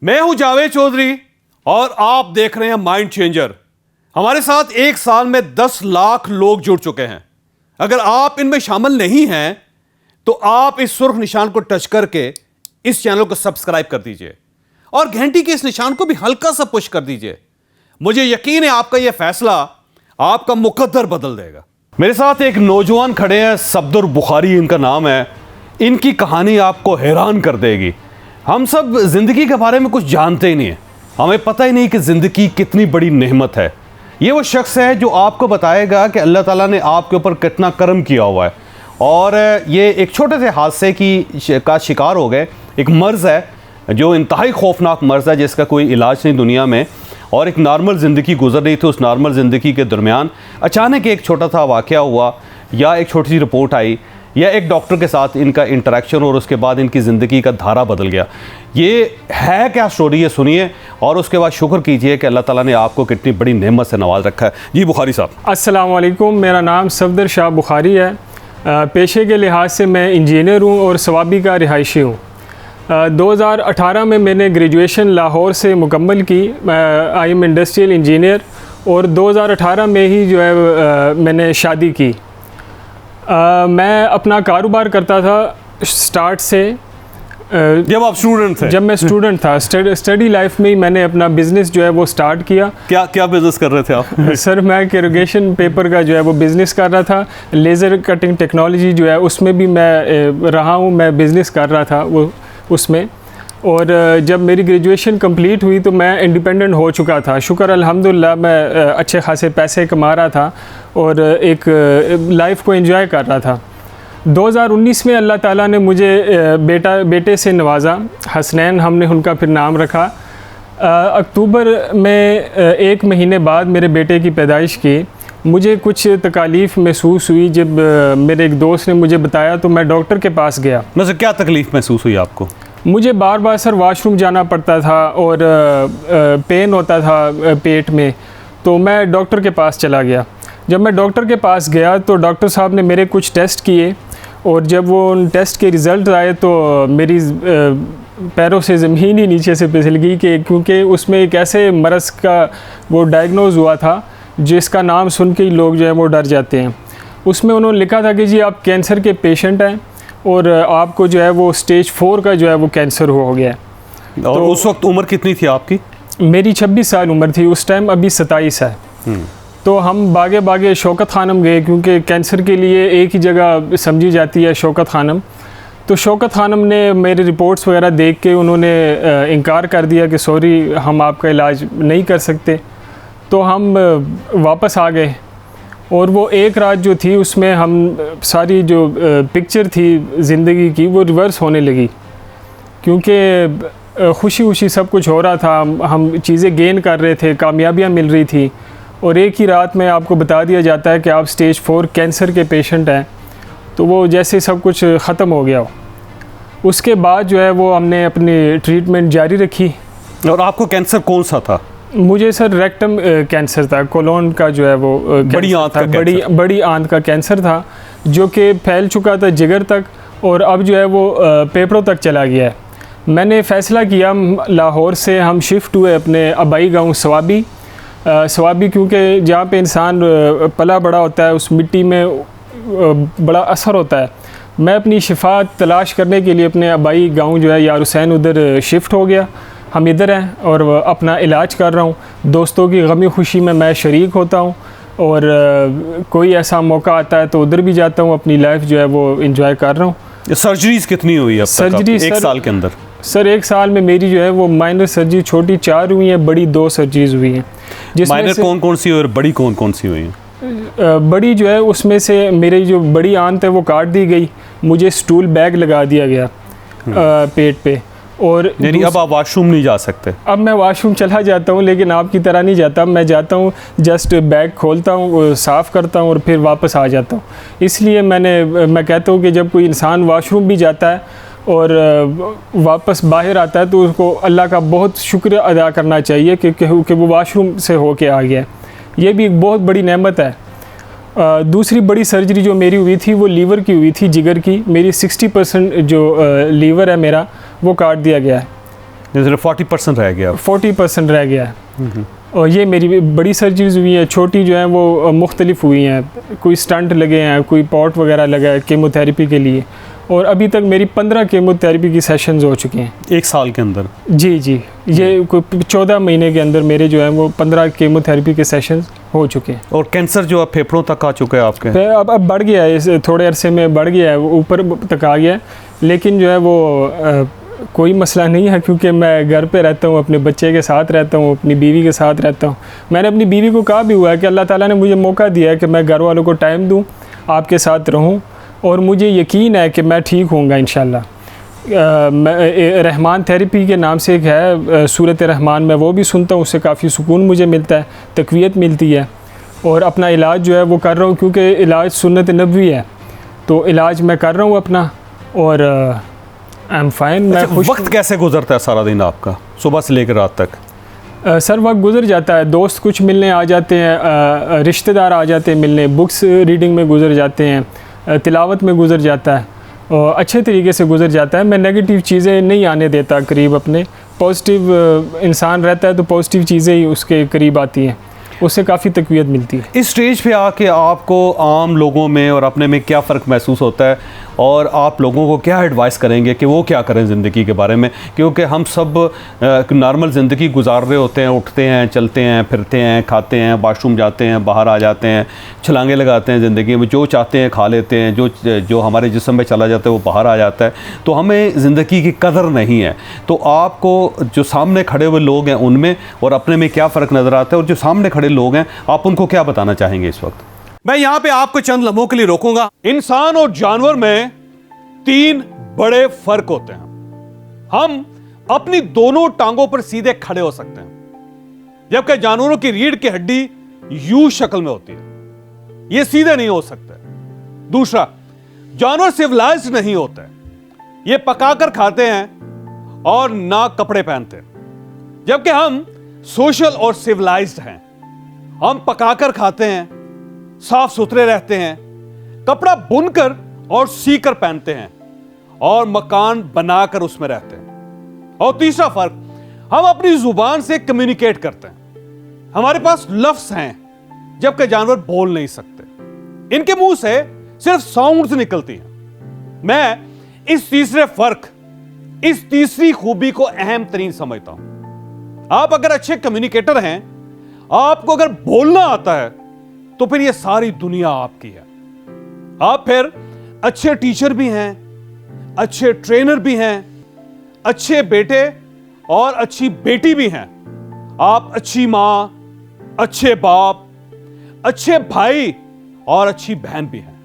मैं हूं जावेद चौधरी और आप देख रहे हैं माइंड चेंजर। हमारे साथ एक साल में 10 लाख लोग जुड़ चुके हैं। अगर आप इनमें शामिल नहीं हैं तो आप इस सुर्ख निशान को टच करके इस चैनल को सब्सक्राइब कर दीजिए और घंटी के इस निशान को भी हल्का सा पुश कर दीजिए। मुझे यकीन है आपका यह फैसला आपका मुकद्दर बदल देगा। मेरे साथ एक नौजवान खड़े हैं, सफदर बुखारी इनका नाम है। इनकी कहानी आपको हैरान कर देगी। हम सब ज़िंदगी के बारे में कुछ जानते ही नहीं है, हमें पता ही नहीं कि ज़िंदगी कितनी बड़ी नेमत है। ये वो शख्स है जो आपको बताएगा कि अल्लाह ताला ने आपके ऊपर कितना करम किया हुआ है। और ये एक छोटे से हादसे का शिकार हो गए। एक मर्ज़ है जो इंतहाई खौफनाक मर्ज़ है जिसका कोई इलाज नहीं दुनिया में, और एक नॉर्मल ज़िंदगी गुजर रही थी। उस नॉर्मल ज़िंदगी के दरमियान अचानक एक छोटा सा वाक़या हुआ या एक छोटी सी रिपोर्ट आई या एक डॉक्टर के साथ इनका इंटरेक्शन और उसके बाद इनकी ज़िंदगी का धारा बदल गया। ये है क्या स्टोरी, ये सुनिए और उसके बाद शुक्र कीजिए कि अल्लाह ताला ने आपको कितनी बड़ी नेमत से नवाज रखा है। जी बुखारी साहब। अस्सलाम वालेकुम, मेरा नाम सफदर शाह बुखारी है। पेशे के लिहाज से मैं इंजीनियर हूँ और सवाबी का रिहायशी हूँ। 2018 में मैंने ग्रेजुएशन लाहौर से मुकम्मल की। I am industrial engineer. और 2018 में ही जो है मैंने शादी की। मैं अपना कारोबार करता था स्टार्ट से। जब आप स्टूडेंट थे? जब मैं स्टूडेंट था, स्टडी लाइफ में ही मैंने अपना बिज़नेस जो है वो स्टार्ट किया। क्या बिज़नेस कर रहे थे आप? सर मैं कैरोगेशन पेपर का जो है वो बिज़नेस कर रहा था। लेज़र कटिंग टेक्नोलॉजी जो है उसमें भी मैं रहा हूँ, मैं बिज़नेस कर रहा था वो उसमें। और जब मेरी ग्रेजुएशन कंप्लीट हुई तो मैं इंडिपेंडेंट हो चुका था। शुक्र अल्हम्दुलिल्लाह, मैं अच्छे खासे पैसे कमा रहा था और एक लाइफ को एंजॉय कर रहा था। 2019 में अल्लाह ताला ने मुझे बेटे से नवाजा। हसनैन हमने उनका फिर नाम रखा। अक्टूबर में 1 महीने बाद मेरे बेटे की पैदाइश की। मुझे कुछ तकलीफ़ महसूस हुई। जब मेरे एक दोस्त ने मुझे बताया तो मैं डॉक्टर के पास गया। मतलब क्या तकलीफ़ महसूस हुई आपको? मुझे बार बार सर वॉशरूम जाना पड़ता था और पेन होता था पेट में। तो मैं डॉक्टर के पास चला गया। जब मैं डॉक्टर के पास गया तो डॉक्टर साहब ने मेरे कुछ टेस्ट किए और जब वो उन टेस्ट के रिज़ल्ट आए तो मेरी पैरों से ज़मीन ही नीचे से फिसल गई कि क्योंकि उसमें एक ऐसे मरज़ का वो डायग्नोज़ हुआ था जिसका नाम सुन के ही लोग जो है वो डर जाते हैं। उसमें उन्होंने लिखा था कि जी आप कैंसर के पेशेंट हैं और आपको जो है वो स्टेज 4 का जो है वो कैंसर हो गया है। और उस वक्त उम्र कितनी थी आपकी? मेरी 26 साल उम्र थी उस टाइम, अभी 27 है। तो हम बागे बागे शौकत खानम गए क्योंकि कैंसर के लिए एक ही जगह समझी जाती है शौकत खानम। तो शौकत खानम ने मेरे रिपोर्ट्स वगैरह देख के उन्होंने इनकार कर दिया कि सॉरी हम आपका इलाज नहीं कर सकते। तो हम वापस आ गए और वो एक रात जो थी उसमें हम सारी जो पिक्चर थी ज़िंदगी की वो रिवर्स होने लगी क्योंकि खुशी खुशी सब कुछ हो रहा था। हम चीज़ें गेन कर रहे थे, कामयाबियाँ मिल रही थी और एक ही रात में आपको बता दिया जाता है कि आप स्टेज 4 कैंसर के पेशेंट हैं। तो वो जैसे सब कुछ ख़त्म हो गया। उसके बाद जो है वो हमने अपनी ट्रीटमेंट जारी रखी। और आपको कैंसर कौन सा था? मुझे सर रेक्टम कैंसर था, कोलोन का जो है वो बड़ी आंत का कैंसर था जो कि फैल चुका था जिगर तक और अब जो है वो फेफड़ों तक चला गया है। मैंने फ़ैसला किया, लाहौर से हम शिफ्ट हुए अपने आबाई गांव सवाबी। क्योंकि जहाँ पे इंसान पला बड़ा होता है उस मिट्टी में बड़ा असर होता है। मैं अपनी शिफा तलाश करने के लिए अपने आबाई गांव जो है यार हुसैन उधर शिफ्ट हो गया। हम इधर हैं और अपना इलाज कर रहा हूँ। दोस्तों की गमी खुशी में मैं शरीक होता हूँ और कोई ऐसा मौका आता है तो उधर भी जाता हूँ, अपनी लाइफ जो है वो एंजॉय कर रहा हूँ। सर्जरीज कितनी हुई अब सर्जरी एक साल के अंदर? सर 1 साल में मेरी जो है वो माइनर सर्जरी छोटी 4 हुई हैं, बड़ी 2 सर्जरीज हुई हैं। माइनर कौन सी और बड़ी कौन सी हुई हैं? बड़ी जो है उसमें से मेरी जो बड़ी आंत है वो काट दी गई। मुझे स्टूल बैग लगा दिया गया पेट पे। और यानी अब आप वॉशरूम नहीं जा सकते? अब मैं वॉशरूम चला जाता हूँ लेकिन आपकी तरह नहीं जाता। मैं जाता हूँ जस्ट बैग खोलता हूँ, साफ़ करता हूँ और फिर वापस आ जाता हूँ। इसलिए मैं कहता हूँ कि जब कोई इंसान वॉशरूम भी जाता है और वापस बाहर आता है तो उसको अल्लाह का बहुत शुक्र अदा करना चाहिए कि वो वॉशरूम से होके आ गया। ये भी एक बहुत बड़ी नेमत है। दूसरी बड़ी सर्जरी जो मेरी हुई थी वो लीवर की हुई थी, जिगर की। मेरी 60% जो लीवर है मेरा वो काट दिया गया है। सिर्फ 40% रह गया। 40% रह गया है। और ये मेरी बड़ी सर्जरीज हुई हैं, छोटी जो हैं वो मुख्तलिफ हुई हैं, कोई स्टंट लगे हैं, कोई पॉट वगैरह लगा है कीमोथेरेपी के लिए, और अभी तक मेरी 15 कीमोथेरेपी की सेशंस हो चुके हैं 1 साल के अंदर। जी जी, ये कोई 14 महीने के अंदर मेरे जो है वो 15 कीमोथेरेपी के सेशंस हो चुके हैं। और कैंसर जो है फेफड़ों तक आ चुका है आपके? अब बढ़ गया है, इस थोड़े अरसे में बढ़ गया है, वो ऊपर तक आ गया है, लेकिन जो है वो कोई मसला नहीं है, क्योंकि मैं घर पे रहता हूँ, अपने बच्चे के साथ रहता हूँ, अपनी बीवी के साथ रहता हूँ। मैंने अपनी बीवी को कहा भी हुआ है कि अल्लाह ताला ने मुझे मौका दिया है कि मैं घर वालों को टाइम दूँ, आपके साथ रहूँ, और मुझे यकीन है कि मैं ठीक होऊंगा इंशाल्लाह। रहमान थेरेपी के नाम से एक है सूरत रहमान, मैं वो भी सुनता हूँ, उससे काफ़ी सुकून मुझे मिलता है, तक़वियत मिलती है, और अपना इलाज जो है वो कर रहा हूँ, क्योंकि इलाज सुन्नत नबवी है, तो इलाज मैं कर रहा हूँ अपना, और आई एम फाइन। मैं खुश। वक्त कैसे गुजरता है सारा दिन आपका, सुबह से लेकर रात तक? सर वक्त गुजर जाता है, दोस्त कुछ मिलने आ जाते हैं, रिश्तेदार आ जाते हैं मिलने, बुक्स रीडिंग में गुजर जाते हैं, तिलावत में गुजर जाता है, और अच्छे तरीके से गुजर जाता है। मैं नेगेटिव चीज़ें नहीं आने देता करीब अपने, पॉजिटिव इंसान रहता है तो पॉजिटिव चीज़ें ही उसके करीब आती हैं, उससे काफ़ी तक़वियत मिलती है। इस स्टेज पे आके आपको आम लोगों में और अपने में क्या फ़र्क महसूस होता है, और आप लोगों को क्या एडवाइस करेंगे कि वो क्या करें ज़िंदगी के बारे में? क्योंकि हम सब नॉर्मल ज़िंदगी गुजार रहे होते हैं, उठते हैं, चलते हैं, फिरते हैं, खाते हैं, वाशरूम जाते हैं, बाहर आ जाते हैं, छलांगे लगाते हैं, ज़िंदगी में जो चाहते हैं खा लेते हैं, जो हमारे जिस्म में चला जाता है वो बाहर आ जाता है, तो हमें ज़िंदगी की कदर नहीं है। तो आपको जो सामने खड़े हुए लोग हैं उनमें और अपने में क्या फ़र्क नज़र आता है, और जो सामने खड़े लोग हैं आप उनको क्या बताना चाहेंगे इस वक्त? मैं यहां पे आपको चंद लम्हों के लिए रोकूंगा। इंसान और जानवर में 3 बड़े फर्क होते हैं। हम अपनी दोनों टांगों पर सीधे खड़े हो सकते हैं, जबकि जानवरों की रीढ़ की हड्डी यू शक्ल में होती है, ये सीधे नहीं हो सकते। दूसरा, जानवर सिविलाइज्ड नहीं होते, ये पकाकर खाते हैं और ना कपड़े पहनते, जबकि हम सोशल और सिविलाइज्ड हैं। हम पकाकर खाते हैं, साफ सुथरे रहते हैं, कपड़ा बुनकर और सीकर पहनते हैं, और मकान बनाकर उसमें रहते हैं। और तीसरा फर्क, हम अपनी जुबान से कम्युनिकेट करते हैं, हमारे पास लफ्ज हैं, जबकि जानवर बोल नहीं सकते, इनके मुंह से सिर्फ साउंड्स निकलती हैं। मैं इस तीसरे फर्क, इस तीसरी खूबी को अहम तरीन समझता हूं। आप अगर अच्छे कम्युनिकेटर हैं, आपको अगर बोलना आता है, तो फिर ये सारी दुनिया आपकी है। आप फिर अच्छे टीचर भी हैं, अच्छे ट्रेनर भी हैं, अच्छे बेटे और अच्छी बेटी भी हैं। आप अच्छी मां, अच्छे बाप, अच्छे भाई और अच्छी बहन भी हैं।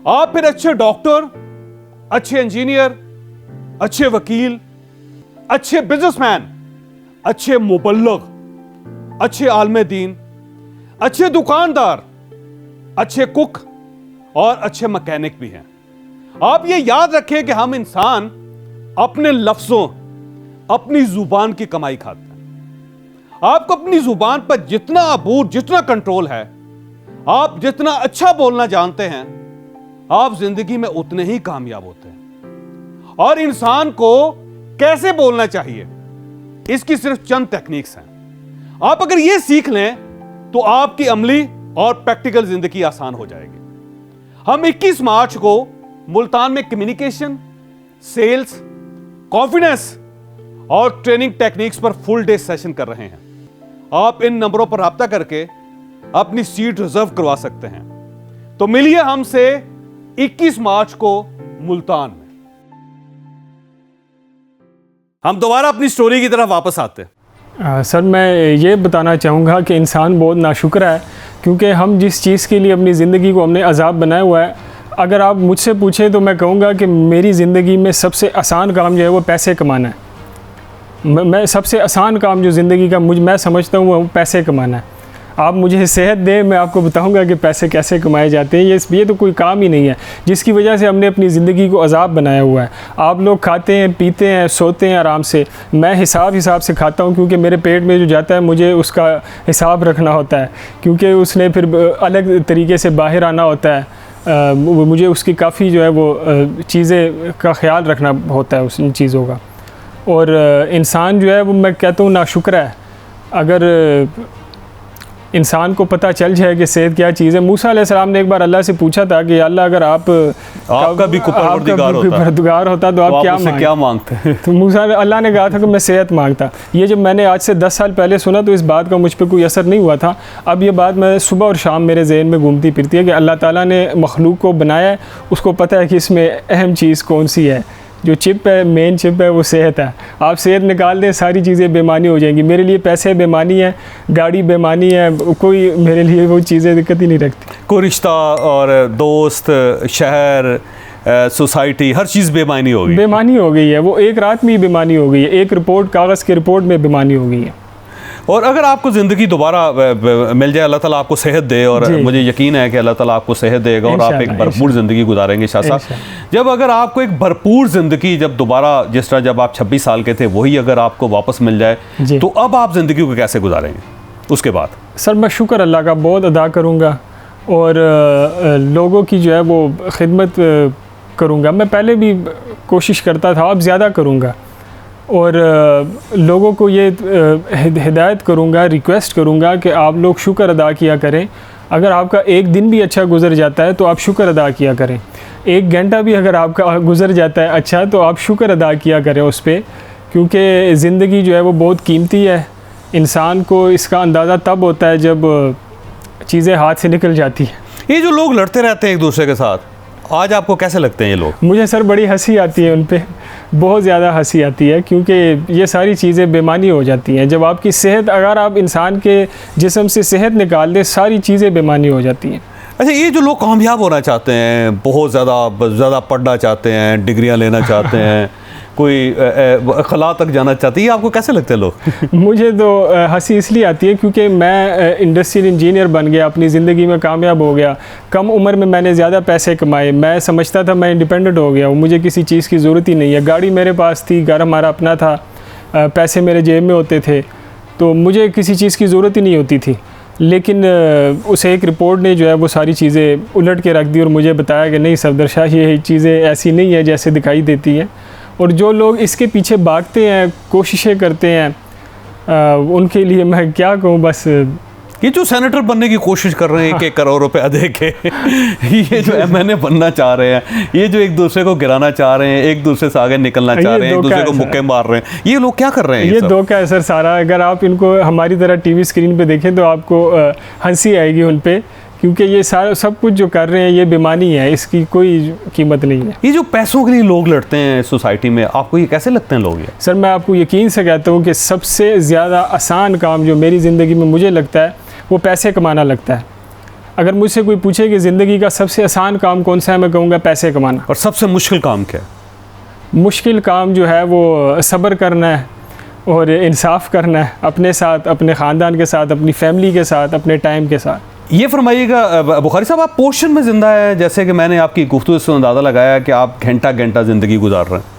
आप फिर अच्छे डॉक्टर, अच्छे इंजीनियर, अच्छे वकील, अच्छे बिजनेसमैन, अच्छे मुबल्लिग, अच्छे आलमे दीन, अच्छे दुकानदार, अच्छे कुक और अच्छे मैकेनिक भी हैं। आप ये याद रखें कि हम इंसान अपने लफ्जों, अपनी जुबान की कमाई खाते हैं। आपको अपनी जुबान पर जितना अबूर, जितना कंट्रोल है, आप जितना अच्छा बोलना जानते हैं, आप जिंदगी में उतने ही कामयाब होते हैं। और इंसान को कैसे बोलना चाहिए, इसकी सिर्फ चंद टेक्निक्स हैं। आप अगर ये सीख लें तो आपकी अमली और प्रैक्टिकल जिंदगी आसान हो जाएगी। हम 21 मार्च को मुल्तान में कम्युनिकेशन, सेल्स, कॉन्फिडेंस और ट्रेनिंग टेक्निक्स पर फुल डे सेशन कर रहे हैं। आप इन नंबरों पर राब्ता करके अपनी सीट रिजर्व करवा सकते हैं। तो मिलिए हमसे 21 मार्च को मुल्तान में। हम दोबारा अपनी स्टोरी की तरफ वापस आते हैं। सर मैं ये बताना चाहूँगा कि इंसान बहुत नाशुक्र है, क्योंकि हम जिस चीज़ के लिए अपनी ज़िंदगी को हमने अज़ाब बनाया हुआ है, अगर आप मुझसे पूछें तो मैं कहूँगा कि मेरी ज़िंदगी में सबसे आसान काम जो है वो पैसे कमाना है। मैं सबसे आसान काम जो ज़िंदगी का मैं समझता हूँ वो पैसे कमाना है। आप मुझे सेहत दें, मैं आपको बताऊंगा कि पैसे कैसे कमाए जाते हैं। ये तो कोई काम ही नहीं है, जिसकी वजह से हमने अपनी ज़िंदगी को अज़ाब बनाया हुआ है। आप लोग खाते हैं, पीते हैं, सोते हैं आराम से, मैं हिसाब से खाता हूँ, क्योंकि मेरे पेट में जो जाता है मुझे उसका हिसाब रखना होता है, क्योंकि उसने फिर अलग तरीके से बाहर आना होता है। मुझे उसकी काफ़ी जो है वो चीज़ें का ख्याल रखना होता है उन चीज़ों का। और इंसान जो है वो मैं कहता हूँ नाशुक्र है। अगर इंसान को पता चल जाए कि सेहत क्या चीज़ है। मूसा अलैहिस्सलाम ने एक बार अल्लाह से पूछा था कि अल्लाह अगर आपका भी परवरदिगार होता तो आप क्या मांगते? तो मूसा अल्लाह ने कहा था कि मैं सेहत मांगता। ये जब मैंने आज से 10 साल पहले सुना तो इस बात का मुझ पर कोई असर नहीं हुआ था। अब ये बात मैं सुबह और शाम मेरे जहन में घूमती फिरती है कि अल्लाह ताला ने मखलूक को बनाया है, उसको पता है कि इसमें अहम चीज़ कौन सी है। जो चिप है, मेन चिप है, वो सेहत है। आप सेहत निकाल दें, सारी चीज़ें बेमानी हो जाएंगी। मेरे लिए पैसे बेमानी है, गाड़ी बेमानी है, कोई मेरे लिए वो चीज़ें दिक्कत ही नहीं रखती। कोई रिश्ता और दोस्त, शहर, सोसाइटी, हर चीज़ बेमानी हो गई, बेमानी हो गई है। वो एक रात में ही बेमानी हो गई है, एक रिपोर्ट, कागज़ की रिपोर्ट में बेमानी हो गई है। और अगर आपको ज़िंदगी दोबारा मिल जाए, अल्लाह ताला आपको सेहत दे, और मुझे यकीन है कि अल्लाह ताला आपको सेहत देगा और आप एक भरपूर ज़िंदगी गुजारेंगे। शाह साहब, जब अगर आपको एक भरपूर ज़िंदगी जब दोबारा, जिस तरह जब आप 26 साल के थे, वही अगर आपको वापस मिल जाए, तो अब आप ज़िंदगी को कैसे गुजारेंगे उसके बाद? सर मैं शुक्र अल्लाह का बहुत अदा करूँगा और लोगों की जो है वो खिदमत करूँगा। मैं पहले भी कोशिश करता था, अब ज़्यादा करूँगा। और लोगों को ये हिदायत करूँगा, रिक्वेस्ट करूँगा कि आप लोग शुक्र अदा किया करें। अगर आपका एक दिन भी अच्छा गुजर जाता है तो आप शुक्र अदा किया करें। एक घंटा भी अगर आपका गुजर जाता है अच्छा, तो आप शुक्र अदा किया करें उस पर, क्योंकि ज़िंदगी जो है वो बहुत कीमती है। इंसान को इसका अंदाज़ा तब होता है जब चीज़ें हाथ से निकल जाती हैं। ये जो लोग लड़ते रहते हैं एक दूसरे के साथ, आज आपको कैसे लगते हैं ये लोग? मुझे सर बड़ी हंसी आती है उन पे, बहुत ज़्यादा हंसी आती है, क्योंकि ये सारी चीज़ें बेमानी हो जाती हैं। जब आपकी सेहत, अगर आप इंसान के जिस्म से सेहत निकाल दें, सारी चीज़ें बेमानी हो जाती हैं। अच्छा, ये जो लोग कामयाब होना चाहते हैं, बहुत ज़्यादा पढ़ना चाहते हैं, डिग्रियां लेना चाहते हैं, कोई खला तक जाना चाहती है, आपको कैसे लगते हैं लोग? मुझे तो हंसी इसलिए आती है क्योंकि मैं इंडस्ट्रियल इंजीनियर बन गया, अपनी ज़िंदगी में कामयाब हो गया। कम उम्र में मैंने ज़्यादा पैसे कमाए। मैं समझता था मैं इंडिपेंडेंट हो गया हूँ, मुझे किसी चीज़ की ज़रूरत ही नहीं है। गाड़ी मेरे पास थी, घर हमारा अपना था, पैसे मेरे जेब में होते थे, तो मुझे किसी चीज़ की ज़रूरत ही नहीं होती थी। लेकिन उस एक रिपोर्ट ने जो है वो सारी चीज़ें उलट के रख दी और मुझे बताया कि नहीं सफदर शाह, ये चीज़ें ऐसी नहीं है जैसे दिखाई देती हैं। और जो लोग इसके पीछे भागते हैं, कोशिशें करते हैं, उनके लिए मैं क्या कहूँ, बस ये जो सेनेटर बनने की कोशिश कर रहे हैं, 1-1 करोड़ रुपए दे के, ये जो MNA बनना चाह रहे हैं, ये जो एक दूसरे को गिराना चाह रहे हैं, एक दूसरे से आगे निकलना चाह रहे हैं, एक दूसरे को मुक्के मार रहे हैं, ये लोग क्या कर रहे हैं? ये धोखा है सर सारा। अगर आप इनको हमारी तरह टीवी स्क्रीन पे देखें तो आपको हंसी आएगी उन पे, क्योंकि ये सारा सब कुछ जो कर रहे हैं ये बेमानी है, इसकी कोई कीमत नहीं है। ये जो पैसों के लिए लोग लड़ते हैं सोसाइटी में, आपको ये कैसे लगते हैं लोग? ये सर मैं आपको यकीन से कहता हूँ कि सबसे ज़्यादा आसान काम जो मेरी ज़िंदगी में मुझे लगता है वो पैसे कमाना लगता है। अगर मुझसे कोई पूछे कि ज़िंदगी का सबसे आसान काम कौन सा है, मैं कहूँगा पैसे कमाना। और सबसे मुश्किल काम क्या है? मुश्किल काम जो है वो सब्र करना है और इंसाफ करना है, अपने साथ, अपने ख़ानदान के साथ, अपनी फैमिली के साथ, अपने टाइम के साथ। ये फरमाइएगा बुखारी साहब, आप पोर्शन में ज़िंदा है, जैसे कि मैंने आपकी गुफ्तगू से अंदाज़ा लगाया कि आप घंटा घंटा ज़िंदगी गुजार रहे हैं।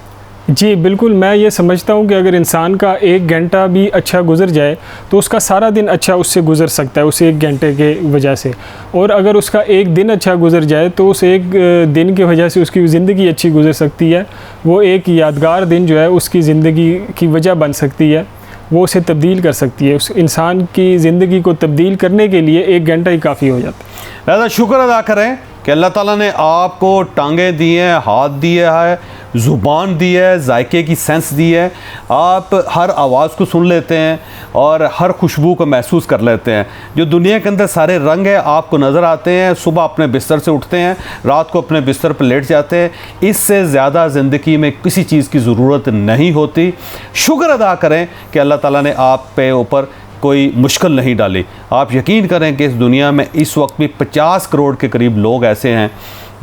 जी बिल्कुल, मैं ये समझता हूँ कि अगर इंसान का 1 घंटा भी अच्छा गुजर जाए तो उसका सारा दिन अच्छा उससे गुजर सकता है, उस 1 घंटे के वजह से। और अगर उसका 1 दिन अच्छा गुजर जाए तो उस 1 दिन की वजह से उसकी ज़िंदगी अच्छी गुजर सकती है। वो एक यादगार दिन जो है उसकी ज़िंदगी की वजह बन सकती है, वो उसे तब्दील कर सकती है। उस इंसान की ज़िंदगी को तब्दील करने के लिए 1 घंटा ही काफ़ी हो जाता है। लिहाजा शुक्र अदा करें कि अल्लाह ताला ने आपको टांगें दी हैं, हाथ दिया है, ज़ुबान दी है, जायके की सेंस दी है। आप हर आवाज़ को सुन लेते हैं और हर खुशबू को महसूस कर लेते हैं। जो दुनिया के अंदर सारे रंग हैं आपको नज़र आते हैं। सुबह अपने बिस्तर से उठते हैं, रात को अपने बिस्तर पर लेट जाते हैं। इससे ज़्यादा ज़िंदगी में किसी चीज़ की ज़रूरत नहीं होती। शुक्र अदा करें कि अल्लाह ताला ने आप पे ऊपर कोई मुश्किल नहीं डाली। आप यकीन करें कि इस दुनिया में इस वक्त भी 50 करोड़ के करीब लोग ऐसे हैं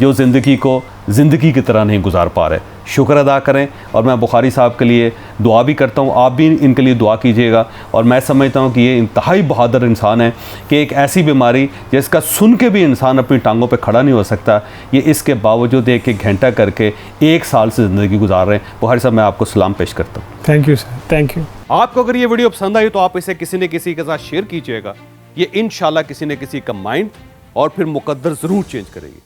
जो ज़िंदगी को ज़िंदगी की तरह नहीं गुजार पा रहे। शुक्र अदा करें। और मैं बुखारी साहब के लिए दुआ भी करता हूँ, आप भी इनके लिए दुआ कीजिएगा। और मैं समझता हूँ कि ये इंतहाई बहादुर इंसान है कि एक ऐसी बीमारी जिसका सुन के भी इंसान अपनी टांगों पे खड़ा नहीं हो सकता, ये इसके बावजूद 1-1 घंटा करके 1 साल से ज़िंदगी गुजार रहे हैं। बुखारी साहब, मैं आपको सलाम पेश करता हूँ। Thank you sir, thank you. आपको अगर ये वीडियो पसंद आई तो आप इसे किसी न किसी के साथ शेयर कीजिएगा। ये इंशाल्लाह किसी न किसी का माइंड और फिर मुकद्दर ज़रूर चेंज करेगी।